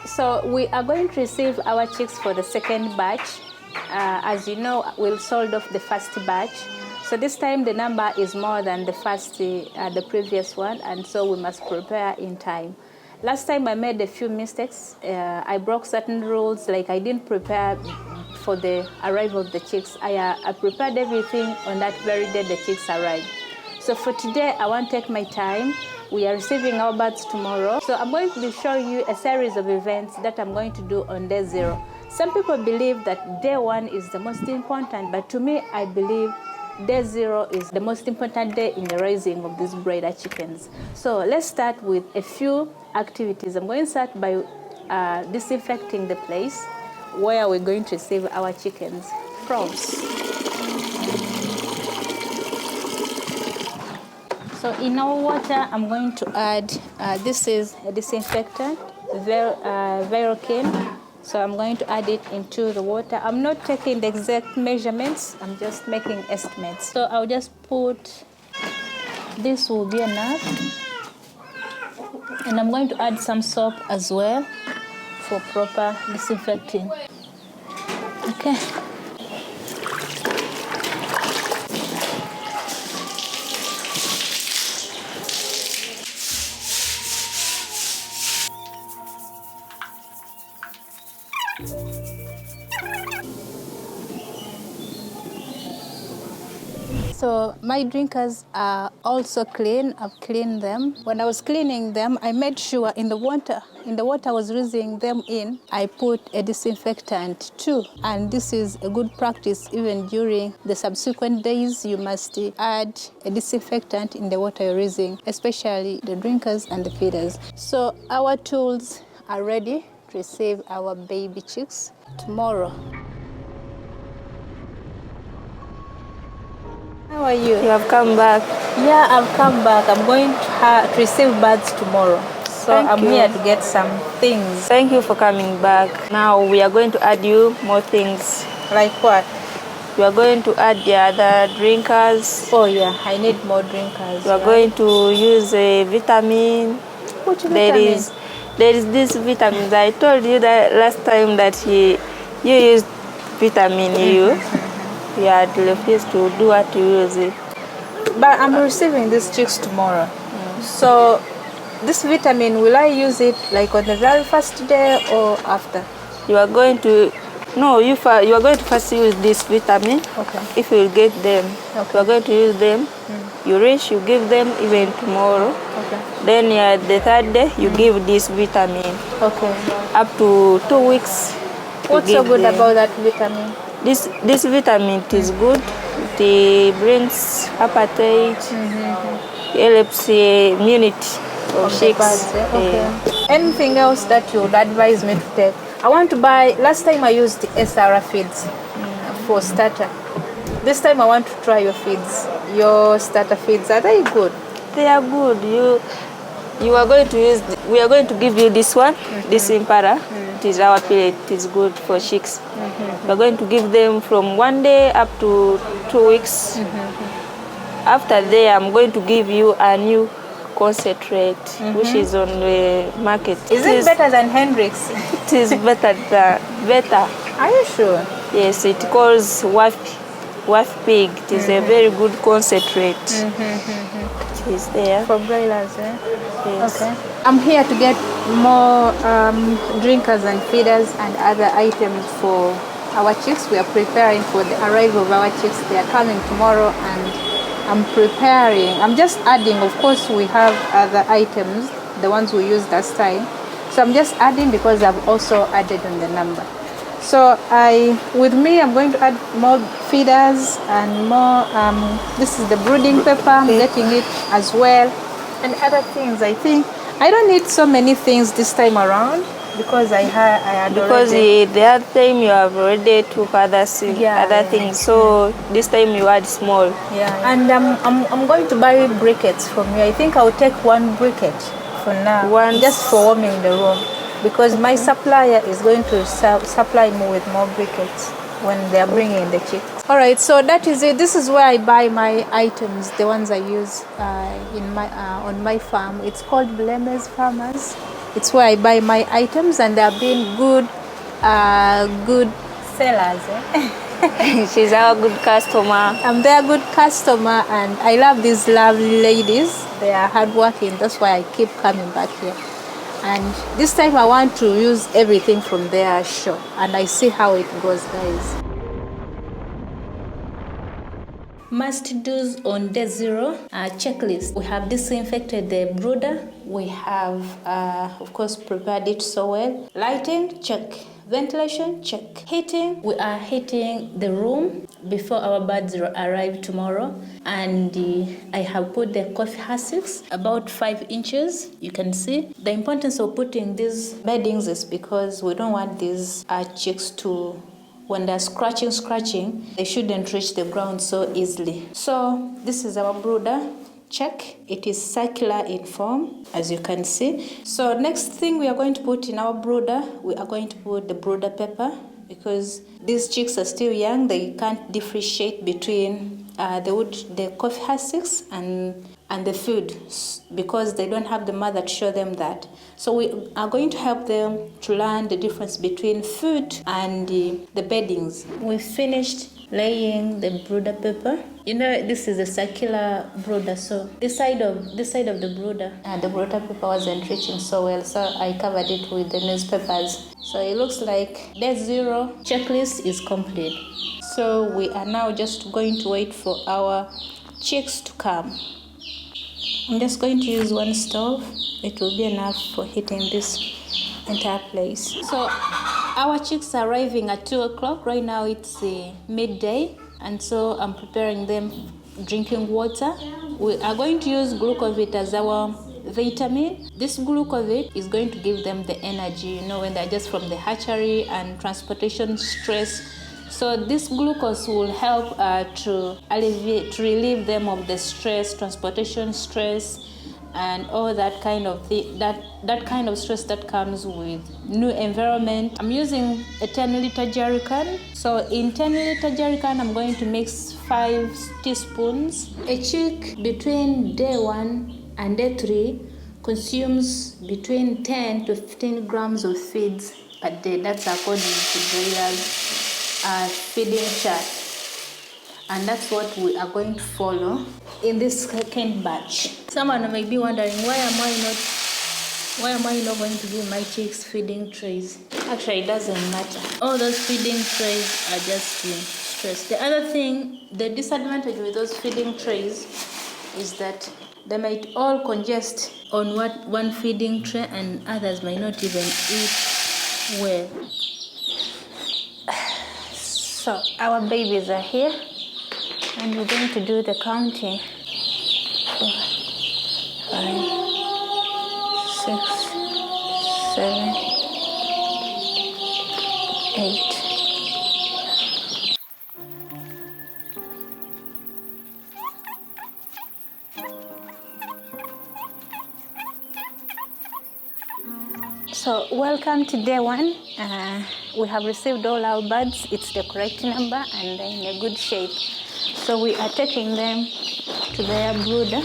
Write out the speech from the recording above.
So we are going to receive our chicks for the second batch. As you know, we've sold off the first batch. So this time the number is more than the previous one, and so we must prepare in time. Last time I made a few mistakes. I broke certain rules, like I didn't prepare for the arrival of the chicks. I prepared everything on that very day the chicks arrived. So for today, I want to take my time. We are receiving our birds tomorrow. So I'm going to be showing you a series of events that I'm going to do on day 0. Some people believe that day 1 is the most important, but to me, I believe day 0 is the most important day in the raising of these broiler chickens. So let's start with a few activities. I'm going to start by disinfecting the place where we're going to receive our chickens from. So in our water, I'm going to add, this is a disinfectant, Verokin. So I'm going to add it into the water. I'm not taking the exact measurements, I'm just making estimates. So I'll just put, this will be enough. And I'm going to add some soap as well for proper disinfecting. Okay. So my drinkers are also clean. I've cleaned them. When I was cleaning them, I made sure in the water I was using them in, I put a disinfectant too. And this is a good practice. Even during the subsequent days, you must add a disinfectant in the water you're using, especially the drinkers and the feeders. So our tools are ready to receive our baby chicks tomorrow. How are you? You have come back. Yeah, I've come back. I'm going to receive birds tomorrow. So I'm here to get some things. Thank you for coming back. Now we are going to add you more things. Like what? We are going to add the other drinkers. Oh yeah, I need more drinkers. We are going to use a vitamin. Which vitamin? There is this vitamin. I told you that last time that you used vitamin U. You had refused to do what you use it. But I'm receiving these chicks tomorrow. So this vitamin, will I use it like on the very first day or after? You are going to, no, you are going to first use this vitamin. Okay. If you will get them, okay. You are going to use them. You reach, you give them even tomorrow. Okay. Then the third day, you give this vitamin. Okay. Up to 2 weeks. What's so good about that vitamin? This vitamin is good. It brings appetite. It helps the immunity of chicks. Okay. Anything else that you would advise me to take? I want to buy. Last time I used the SRA feeds for starter. This time I want to try your feeds. Your starter feeds, are they good? They are good. You are going to use. We are going to give you this one. This Impara. It is our pellet. It is good for chicks. We are going to give them from 1 day up to 2 weeks. After that, I'm going to give you a new concentrate, which is on the market. Is it better than Hendrix? It is better. Are you sure? Yes, it calls Waff Pig. It is a very good concentrate. It is there. For broilers, eh? Yes. Okay. I'm here to get more drinkers and feeders and other items for our chicks. We are preparing for the arrival of our chicks. They are coming tomorrow and I'm preparing. I'm just adding, of course, we have other items, the ones we used last time. So I'm just adding because I've also added on the number. So with me, I'm going to add more feeders and more, this is the brooding pepper, I'm getting it as well. And other things, I think. I don't need so many things this time around because I had because already. the other time you have already took other things. So this time you add small. Yeah. And I'm going to buy briquettes from you. I think I'll take 1 briquette for now. Just for warming the room. Because my supplier is going to supply me with more briquettes when they are bringing the chicks. All right, so that is it. This is where I buy my items, the ones I use on my farm. It's called Bleme's Farmers. It's where I buy my items, and they have been good sellers. She's our good customer. I'm their good customer, and I love these lovely ladies. They are hardworking. That's why I keep coming back here. And this time I want to use everything from their shop, and I see how it goes, guys. Must do's on day 0 checklist. We have disinfected the brooder. We have, of course, prepared it so well. Lighting, check. Ventilation, check. Heating, we are heating the room before our birds arrive tomorrow. And I have put the coffee husks about 5 inches. You can see. The importance of putting these beddings is because we don't want these chicks to, when they're scratching, they shouldn't reach the ground so easily. So this is our brooder. Check. It is circular in form, as you can see. So next thing we are going to put in our brooder, we are going to put the brooder pepper, because these chicks are still young. They can't differentiate between the coffee husks and the food, because they don't have the mother to show them that. So we are going to help them to learn the difference between food and the beddings. We finished laying the brooder pepper. You know, this is a circular brooder, so this side of the brooder pepper wasn't reaching so well, so I covered it with the newspapers. So it looks like day 0 checklist is complete. So we are now just going to wait for our chicks to come. I'm just going to use one stove. It will be enough for heating this entire place. So our chicks are arriving at 2 o'clock. Right now it's midday, and so I'm preparing them drinking water. We are going to use glucovit as our vitamin. This glucovit is going to give them the energy, you know, when they're just from the hatchery and transportation stress. So this glucose will help to relieve them of the stress, transportation stress, and all that kind of that kind of stress that comes with new environment. I'm using a 10-liter jerry can. So in 10-liter jerry can, I'm going to mix 5 teaspoons. A chick between day 1 and day 3 consumes between 10 to 15 grams of feeds per day. That's according to Broiler's feeding chart, and that's what we are going to follow in this second batch. Someone may be wondering, why am I not going to give my chicks feeding trays? Actually, it doesn't matter. All those feeding trays are just stress. The other thing, the disadvantage with those feeding trays is that they might all congest on one feeding tray, and others might not even eat well. So our babies are here, and we're going to do the counting. 4, 5, 6, 7, 8. So welcome to day 1. We have received all our birds. It's the correct number, and they're in a good shape. So we are taking them to their brooder.